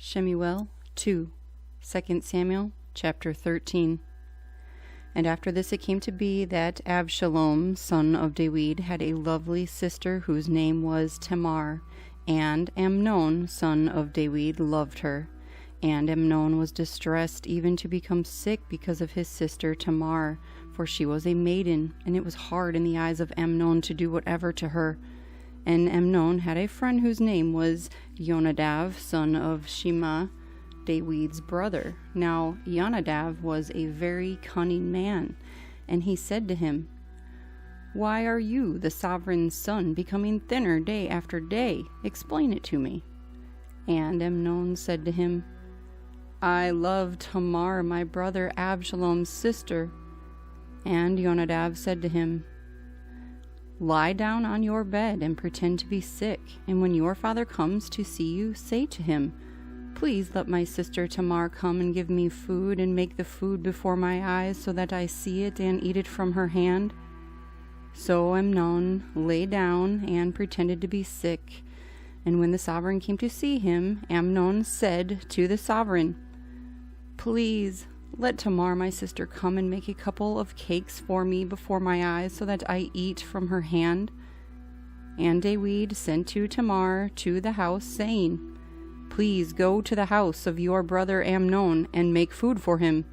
Shemu'el 2, 2 Samuel chapter 13. And after this it came to be that Abshalom, son of David, had a lovely sister whose name was Tamar, and Amnon, son of David, loved her. And Amnon was distressed even to become sick because of his sister Tamar, for she was a maiden, and it was hard in the eyes of Amnon to do whatever to her. And Amnon had a friend whose name was Yonadav, son of Shemu'el, David's brother. Now Yonadav was a very cunning man, and he said to him, "Why are you, the sovereign's son, becoming thinner day after day? Explain it to me." And Amnon said to him, "I love Tamar, my brother Abshalom's sister." And Yonadav said to him, "Lie down on your bed and pretend to be sick, and when your father comes to see you, say to him, 'Please let my sister Tamar come and give me food, and make the food before my eyes, so that I see it and eat it from her hand.'" So Amnon lay down and pretended to be sick. And when the sovereign came to see him, Amnon said to the sovereign, "Please let Tamar my sister come and make a couple of cakes for me before my eyes, so that I eat from her hand." And David sent to Tamar to the house, saying, "Please go to the house of your brother Amnon and make food for him."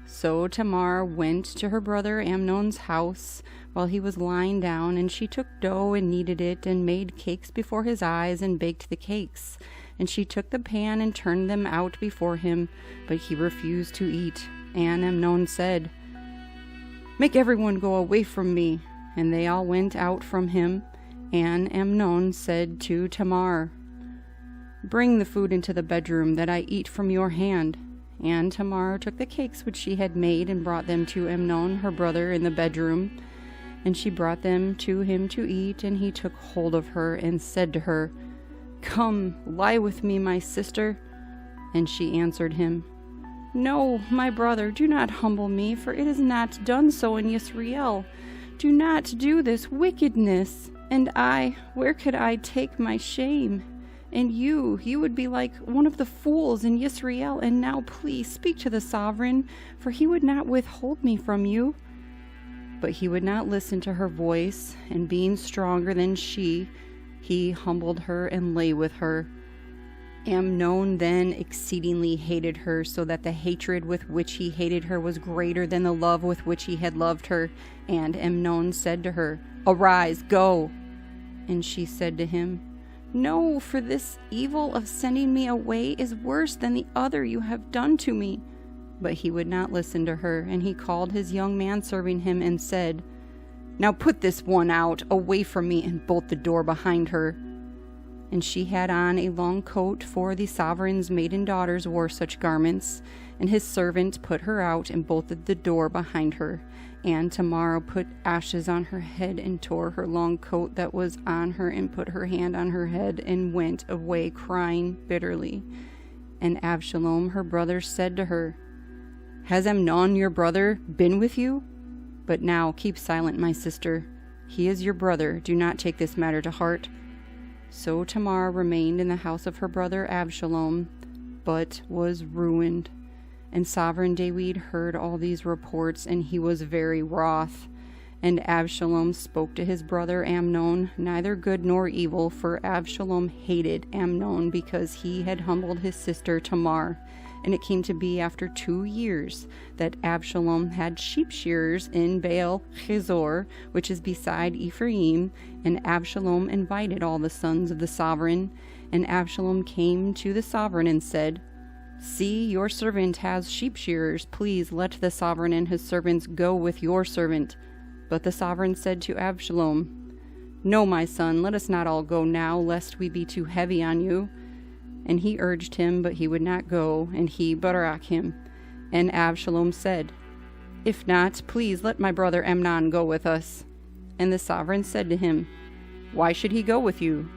So Tamar went to her brother Amnon's house while he was lying down, and she took dough and kneaded it and made cakes before his eyes and baked the cakes. And she took the pan and turned them out before him, but he refused to eat. And Amnon said, "Make everyone go away from me." And they all went out from him. And Amnon said to Tamar, "Bring the food into the bedroom, that I eat from your hand." And Tamar took the cakes which she had made and brought them to Amnon, her brother, in the bedroom. And she brought them to him to eat, and he took hold of her and said to her, "Come, lie with me, my sister." And she answered him, "No, my brother, do not humble me, for it is not done so in Yisrael. Do not do this wickedness. And I, where could I take my shame? And you would be like one of the fools in Yisrael. And now please speak to the sovereign, for he would not withhold me from you." But he would not listen to her voice, and being stronger than she, he humbled her and lay with her. Amnon then exceedingly hated her, so that the hatred with which he hated her was greater than the love with which he had loved her. And Amnon said to her, "Arise, go." And she said to him, "No, for this evil of sending me away is worse than the other you have done to me." But he would not listen to her, and he called his young man serving him and said, "Now put this one out, away from me, and bolt the door behind her." And she had on a long coat, for the sovereign's maiden daughters wore such garments. And his servant put her out and bolted the door behind her. And Tamar put ashes on her head and tore her long coat that was on her, and put her hand on her head and went away crying bitterly. And Abshalom her brother said to her, "Has Amnon your brother been with you? But now keep silent, my sister. He is your brother. Do not take this matter to heart." So Tamar remained in the house of her brother Abshalom, but was ruined. And sovereign David heard all these reports, and he was very wroth. And Abshalom spoke to his brother Amnon, neither good nor evil, for Abshalom hated Amnon because he had humbled his sister Tamar. And it came to be after 2 years that Abshalom had sheep shearers in Baal Chizor, which is beside Ephraim. And Abshalom invited all the sons of the sovereign. And Abshalom came to the sovereign and said, "See, your servant has sheep shearers. Please let the sovereign and his servants go with your servant." But the sovereign said to Abshalom, "No, my son, let us not all go now, lest we be too heavy on you." And he urged him, but he would not go, and he barak him. And Abshalom said, "If not, please let my brother Amnon go with us." And the sovereign said to him, "Why should he go with you?"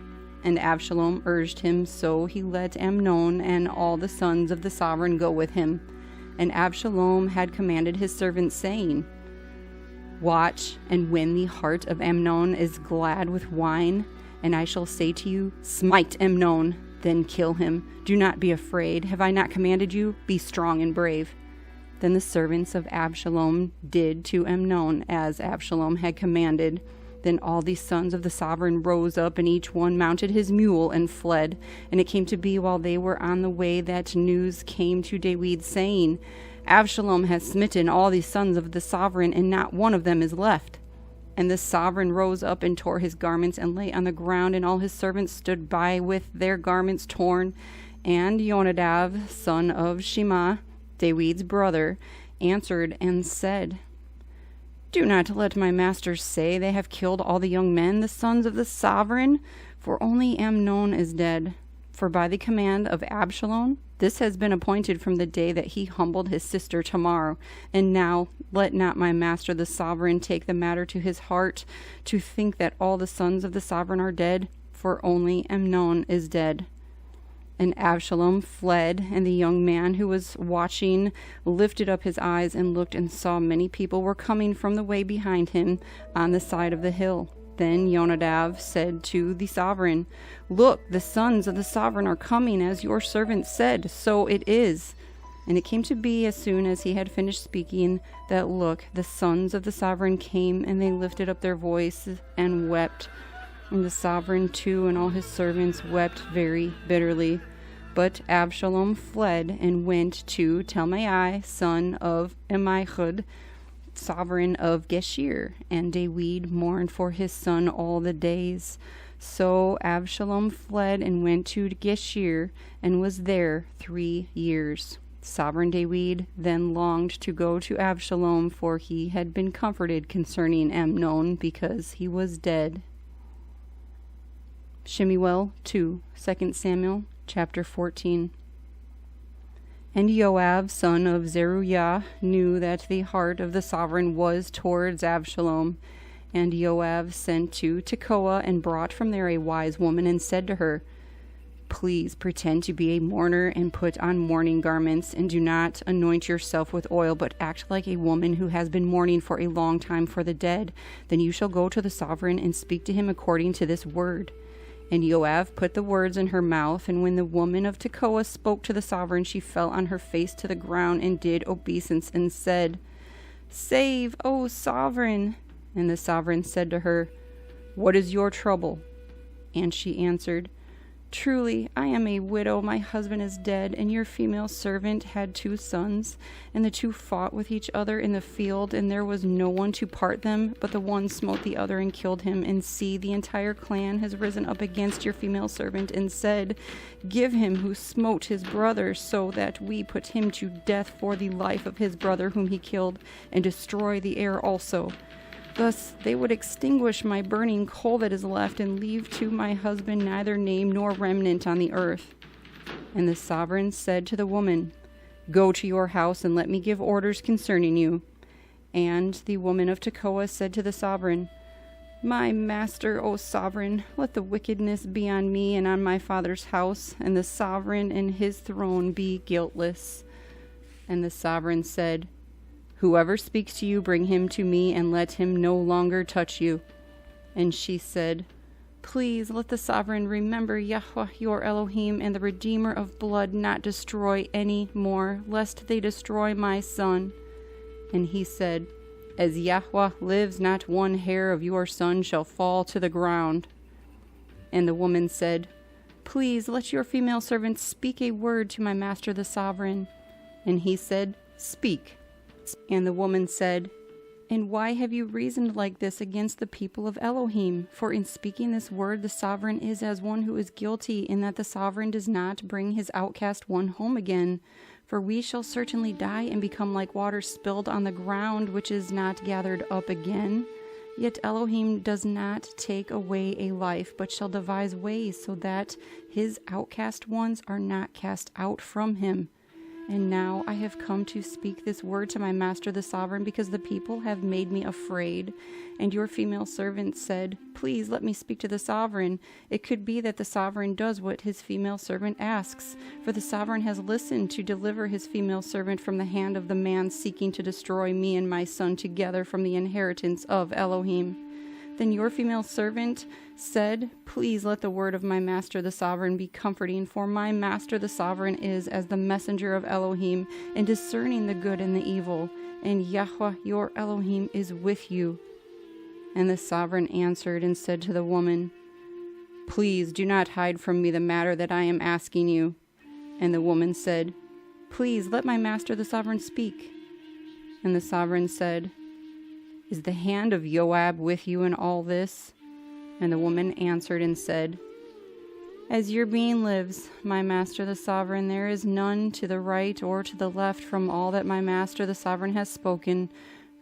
And Abshalom urged him, so he let Amnon and all the sons of the sovereign go with him. And Abshalom had commanded his servants, saying, "Watch, and when the heart of Amnon is glad with wine, and I shall say to you, 'Smite Amnon,' Then kill him. Do not be afraid. Have I not commanded you? Be strong and brave. Then the servants of Abshalom did to Amnon as Abshalom had commanded. Then all the sons of the sovereign rose up, and each one mounted his mule and fled. And it came to be while they were on the way that news came to David, saying, Abshalom has smitten all the sons of the sovereign, and not one of them is left. And the sovereign rose up and tore his garments and lay on the ground, and all his servants stood by with their garments torn. And Yonadav, son of Shema, David's brother, answered and said, Do not let my masters say they have killed all the young men, the sons of the sovereign, for only Amnon is dead. For by the command of Abshalom, this has been appointed from the day that he humbled his sister Tamar. And now let not my master the sovereign take the matter to his heart, to think that all the sons of the sovereign are dead, for only Amnon is dead. And Abshalom fled, and the young man who was watching lifted up his eyes and looked and saw many people were coming from the way behind him on the side of the hill. Then Yonadav said to the sovereign, Look, the sons of the sovereign are coming, as your servant said, so it is. And it came to be, as soon as he had finished speaking, that, look, the sons of the sovereign came, and they lifted up their voice and wept. And the sovereign too and all his servants wept very bitterly. But Abshalom fled and went to Talmai, son of Ammihud, sovereign of Geshur, and David mourned for his son all the days. So Abshalom fled and went to Geshur, and was there 3 years. Sovereign David then longed to go to Abshalom, for he had been comforted concerning Amnon, because he was dead. Shemu'el 2, 2 Samuel, chapter 14. And Joab, son of Zeruiah, knew that the heart of the sovereign was towards Abshalom. And Joab sent to Tekoa, and brought from there a wise woman, and said to her, Please pretend to be a mourner, and put on mourning garments, and do not anoint yourself with oil, but act like a woman who has been mourning for a long time for the dead. Then you shall go to the sovereign, and speak to him according to this word. And Joab put the words in her mouth, and when the woman of Tekoa spoke to the sovereign, she fell on her face to the ground, and did obeisance, and said, Save, O sovereign. And the sovereign said to her, What is your trouble? And she answered, Truly, I am a widow, my husband is dead, and your female servant had 2 sons, and the 2 fought with each other in the field, and there was no one to part them, but the one smote the other and killed him. And see, the entire clan has risen up against your female servant, and said, Give him who smote his brother, so that we put him to death for the life of his brother whom he killed, and destroy the heir also. Thus they would extinguish my burning coal that is left, and leave to my husband neither name nor remnant on the earth. And the sovereign said to the woman, Go to your house, and let me give orders concerning you. And the woman of Tekoa said to the sovereign, My master, O sovereign, let the wickedness be on me and on my father's house, and the sovereign and his throne be guiltless. And the sovereign said, Whoever speaks to you, bring him to me, and let him no longer touch you. And she said, Please let the sovereign remember Yahuah your Elohim, and the Redeemer of blood not destroy any more, lest they destroy my son. And he said, As Yahuah lives, not one hair of your son shall fall to the ground. And the woman said, Please let your female servant speak a word to my master the sovereign. And he said, Speak. And the woman said, And why have you reasoned like this against the people of Elohim? For in speaking this word, the sovereign is as one who is guilty, in that the sovereign does not bring his outcast one home again. For we shall certainly die and become like water spilled on the ground, which is not gathered up again. Yet Elohim does not take away a life, but shall devise ways so that his outcast ones are not cast out from him. And now I have come to speak this word to my master the sovereign, because the people have made me afraid. And your female servant said, Please let me speak to the sovereign. It could be that the sovereign does what his female servant asks, for the sovereign has listened to deliver his female servant from the hand of the man seeking to destroy me and my son together from the inheritance of Elohim. Then your female servant said, Please let the word of my master the sovereign be comforting, for my master the sovereign is as the messenger of Elohim, in discerning the good and the evil, and Yahuah your Elohim is with you. And the sovereign answered and said to the woman, Please do not hide from me the matter that I am asking you. And the woman said, Please let my master the sovereign speak. And the sovereign said, Is the hand of Joab with you in all this? And the woman answered and said, As your being lives, my master the sovereign, there is none to the right or to the left from all that my master the sovereign has spoken.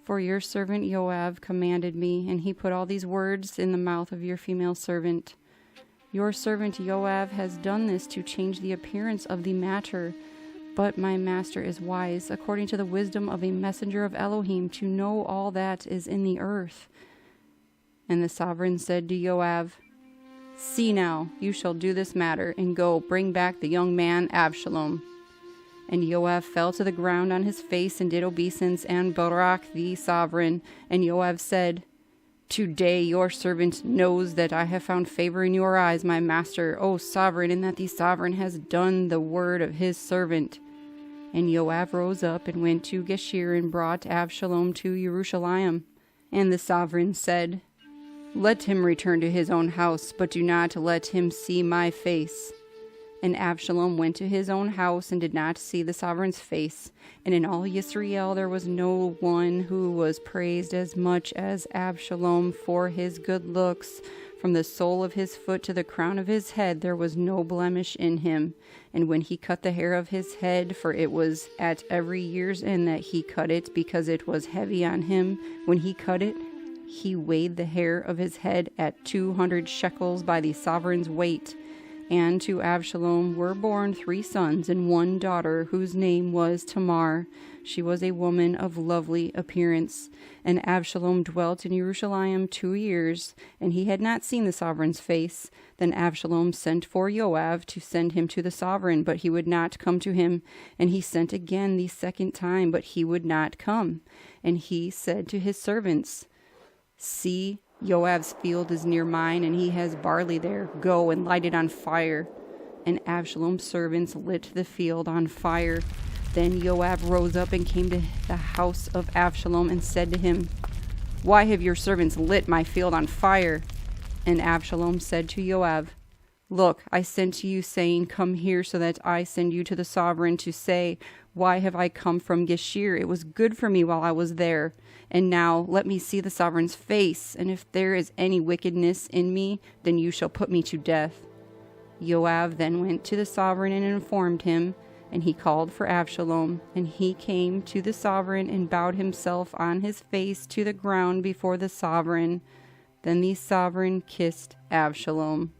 For your servant Joab commanded me, and he put all these words in the mouth of your female servant. Your servant Joab has done this to change the appearance of the matter. But my master is wise, according to the wisdom of a messenger of Elohim, to know all that is in the earth. And the sovereign said to Joab, See now, you shall do this matter, and go, bring back the young man Abshalom. And Joab fell to the ground on his face and did obeisance, and Barak the sovereign. And Joab said, Today your servant knows that I have found favor in your eyes, my master, O sovereign, and that the sovereign has done the word of his servant. And Joab rose up and went to Geshur and brought Abshalom to Jerusalem. And the sovereign said, Let him return to his own house, but do not let him see my face. And Abshalom went to his own house and did not see the sovereign's face. And in all Yisrael there was no one who was praised as much as Abshalom for his good looks. From the sole of his foot to the crown of his head there was no blemish in him. And when he cut the hair of his head, for it was at every year's end that he cut it, because it was heavy on him, when he cut it, he weighed the hair of his head at 200 shekels by the sovereign's weight. And to Abshalom were born 3 sons and 1 daughter, whose name was Tamar. She was a woman of lovely appearance. And Abshalom dwelt in Jerusalem 2 years, and he had not seen the sovereign's face. Then Abshalom sent for Joab to send him to the sovereign, but he would not come to him. And he sent again the 2nd time, but he would not come. And he said to his servants, See, Joab's field is near mine, and he has barley there. Go and light it on fire. And Abshalom's servants lit the field on fire. Then Joab rose up and came to the house of Abshalom and said to him, Why have your servants lit my field on fire? And Abshalom said to Joab, Look, I sent to you, saying, Come here, so that I send you to the sovereign to say, Why have I come from Geshur? It was good for me while I was there. And now let me see the sovereign's face, and if there is any wickedness in me, then you shall put me to death. Joab then went to the sovereign and informed him, and he called for Abshalom. And he came to the sovereign and bowed himself on his face to the ground before the sovereign. Then the sovereign kissed Abshalom.